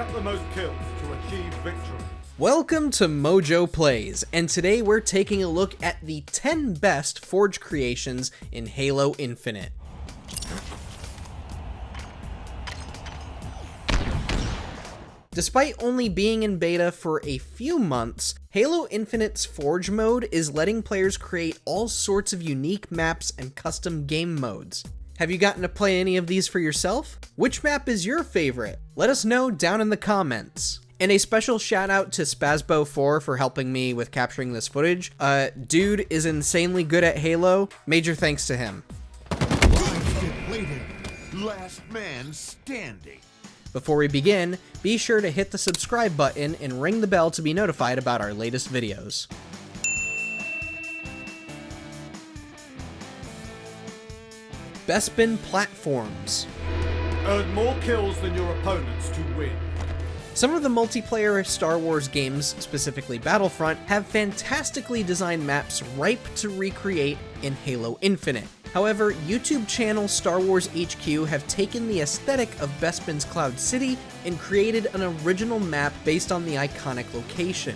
up the most kills to achieve victory. Welcome to MojoPlays, and today we're taking a look at the 10 best Forge creations in Halo Infinite. Despite only being in beta for a few months, Halo Infinite's Forge mode is letting players create all sorts of unique maps and custom game modes. Have you gotten to play any of these for yourself? Which map is your favorite? Let us know down in the comments. And a special shout out to Spazbo4 for helping me with capturing this footage. Dude is insanely good at Halo. Major thanks to him. Last man standing. Before we begin, be sure to hit the subscribe button and ring the bell to be notified about our latest videos. Bespin platforms. Earn more kills than your opponents to win. Some of the multiplayer Star Wars games, specifically Battlefront, have fantastically designed maps ripe to recreate in Halo Infinite. However, YouTube channel Star Wars HQ have taken the aesthetic of Bespin's Cloud City and created an original map based on the iconic location.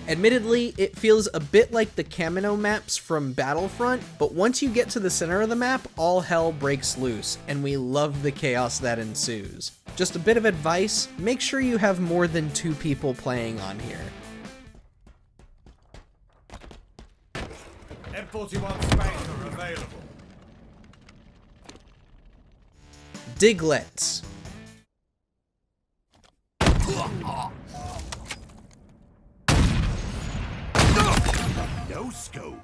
Admittedly, it feels a bit like the Kamino maps from Battlefront, but once you get to the center of the map, all hell breaks loose, and we love the chaos that ensues. Just a bit of advice, make sure you have more than 2 people playing on here. M41 Spanker available. Digletts. No scope.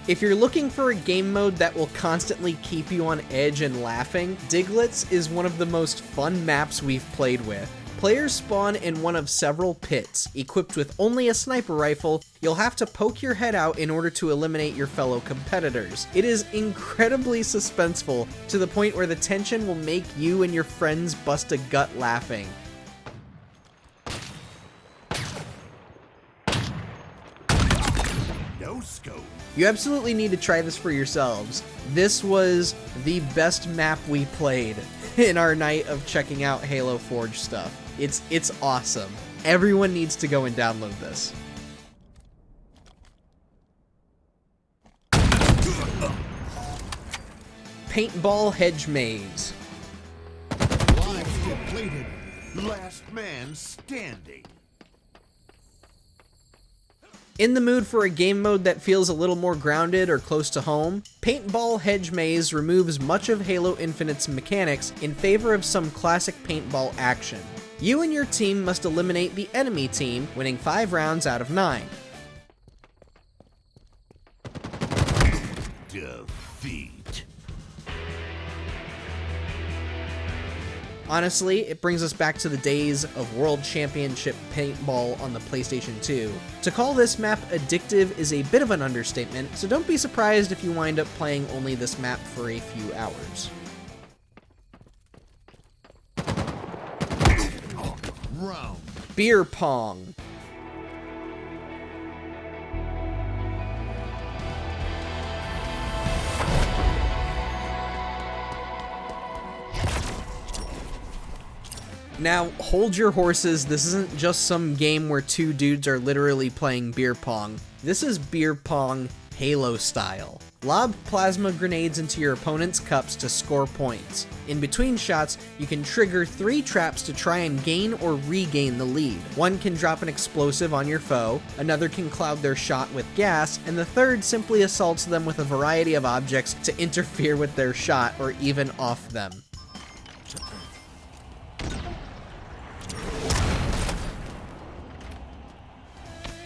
If you're looking for a game mode that will constantly keep you on edge and laughing, Digletts is one of the most fun maps we've played with. Players spawn in one of several pits. Equipped with only a sniper rifle, you'll have to poke your head out in order to eliminate your fellow competitors. It is incredibly suspenseful, to the point where the tension will make you and your friends bust a gut laughing. No scope. You absolutely need to try this for yourselves. This was the best map we played in our night of checking out Halo Forge stuff. It's awesome. Everyone needs to go and download this. Paintball Hedge Maze. Lives depleted. Last man standing. In the mood for a game mode that feels a little more grounded or close to home, Paintball Hedge Maze removes much of Halo Infinite's mechanics in favor of some classic paintball action. You and your team must eliminate the enemy team, winning 5 rounds out of 9. Defeat. Honestly, it brings us back to the days of World Championship Paintball on the PlayStation 2. To call this map addictive is a bit of an understatement, so don't be surprised if you wind up playing only this map for a few hours. Round. Beer Pong. Now, hold your horses, this isn't just some game where 2 dudes are literally playing beer pong. This is beer pong Halo style. Lob plasma grenades into your opponent's cups to score points. In between shots, you can trigger 3 traps to try and gain or regain the lead. One can drop an explosive on your foe, another can cloud their shot with gas, and the third simply assaults them with a variety of objects to interfere with their shot or even off them.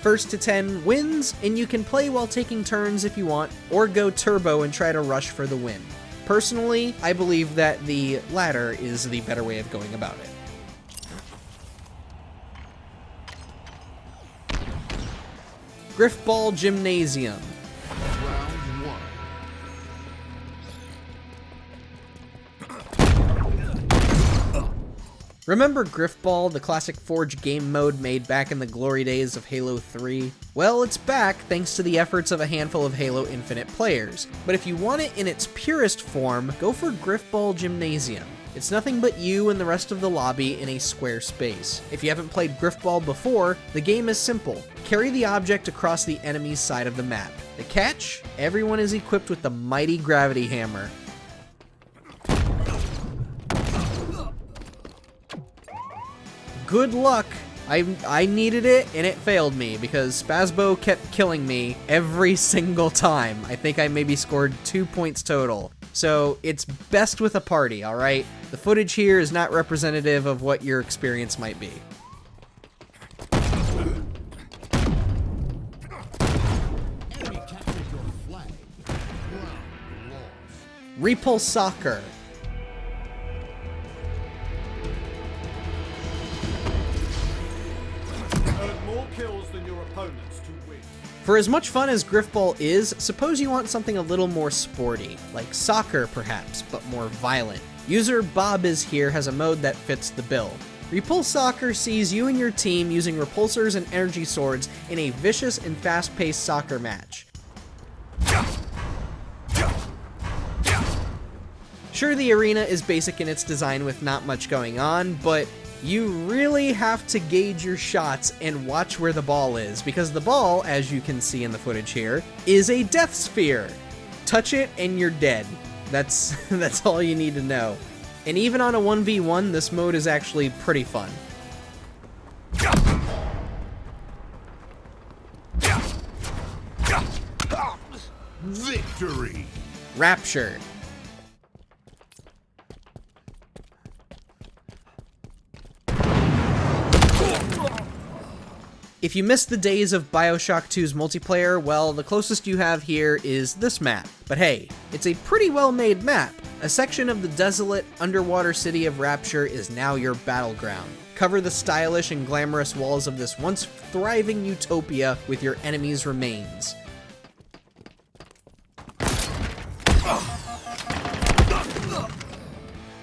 First to 10 wins, and you can play while taking turns if you want, or go turbo and try to rush for the win. Personally, I believe that the latter is the better way of going about it. Griffball Gymnasium. Round 1. Remember Griffball, the classic Forge game mode made back in the glory days of Halo 3? Well, it's back thanks to the efforts of a handful of Halo Infinite players. But if you want it in its purest form, go for Griffball Gymnasium. It's nothing but you and the rest of the lobby in a square space. If you haven't played Griffball before, the game is simple. Carry the object across the enemy's side of the map. The catch? Everyone is equipped with the mighty gravity hammer. Good luck! I needed it and it failed me because Spazbo kept killing me every single time. I think I maybe scored 2 points total. So it's best with a party, alright? The footage here is not representative of what your experience might be. Enemy captured your flag. Round lost. Repul Soccer. Earn more kills than your opponents to win. For as much fun as Griffball is, suppose you want something a little more sporty, like soccer perhaps, but more violent. User Bob is here has a mode that fits the bill. Repul Soccer sees you and your team using repulsors and energy swords in a vicious and fast-paced soccer match. Sure, the arena is basic in its design with not much going on, but you really have to gauge your shots and watch where the ball is, because the ball, as you can see in the footage here, is a death sphere. Touch it and you're dead. That's all you need to know. And even on a 1v1, this mode is actually pretty fun. Victory! Rapture. If you missed the days of BioShock 2's multiplayer, well, the closest you have here is this map. But hey, it's a pretty well-made map. A section of the desolate underwater city of Rapture is now your battleground. Cover the stylish and glamorous walls of this once thriving utopia with your enemy's remains.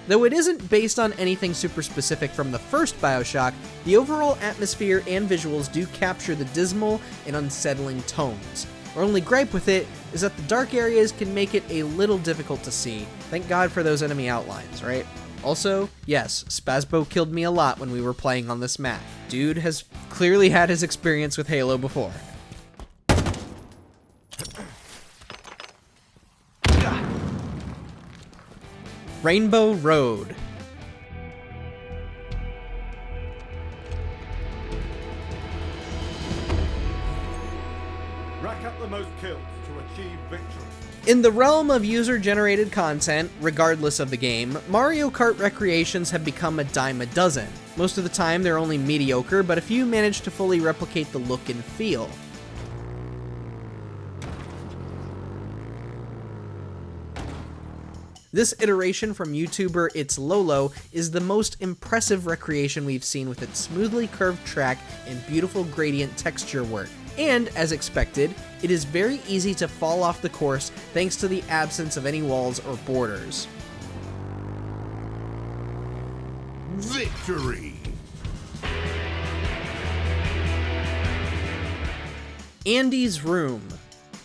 Though it isn't based on anything super specific from the first BioShock, the overall atmosphere and visuals do capture the dismal and unsettling tones. Our only gripe with it is that the dark areas can make it a little difficult to see. Thank God for those enemy outlines, right? Also, yes, Spazbo killed me a lot when we were playing on this map. Dude has clearly had his experience with Halo before. Rainbow Road. Rack up the most kills to achieve victory. In the realm of user-generated content, regardless of the game, Mario Kart recreations have become a dime a dozen. Most of the time they're only mediocre, but a few manage to fully replicate the look and feel. This iteration from YouTuber It's Lolo is the most impressive recreation we've seen with its smoothly curved track and beautiful gradient texture work. And, as expected, it is very easy to fall off the course thanks to the absence of any walls or borders. Victory! Andy's Room.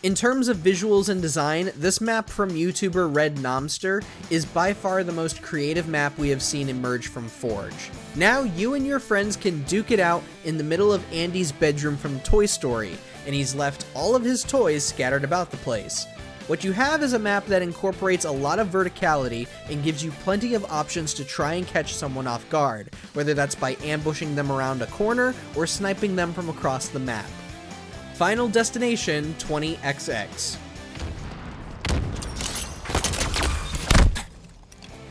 In terms of visuals and design, this map from YouTuber Red Nomster is by far the most creative map we have seen emerge from Forge. Now you and your friends can duke it out in the middle of Andy's bedroom from Toy Story, and he's left all of his toys scattered about the place. What you have is a map that incorporates a lot of verticality and gives you plenty of options to try and catch someone off guard, whether that's by ambushing them around a corner or sniping them from across the map. Final Destination 20XX.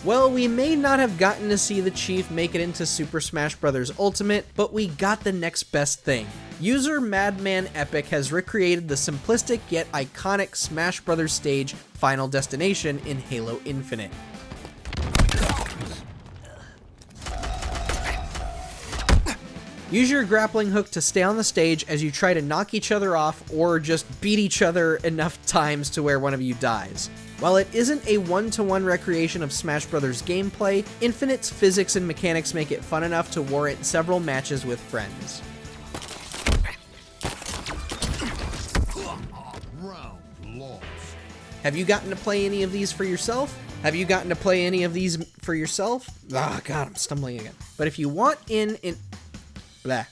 Well, we may not have gotten to see the Chief make it into Super Smash Bros. Ultimate, but we got the next best thing. User Madman Epic has recreated the simplistic yet iconic Smash Bros. Stage Final Destination in Halo Infinite. Use your grappling hook to stay on the stage as you try to knock each other off or just beat each other enough times to where one of you dies. While it isn't a one-to-one recreation of Smash Bros. Gameplay, Infinite's physics and mechanics make it fun enough to warrant several matches with friends. Round lost. Have you gotten to play any of these for yourself? Ah, God, I'm stumbling again. But if you want in... Blah.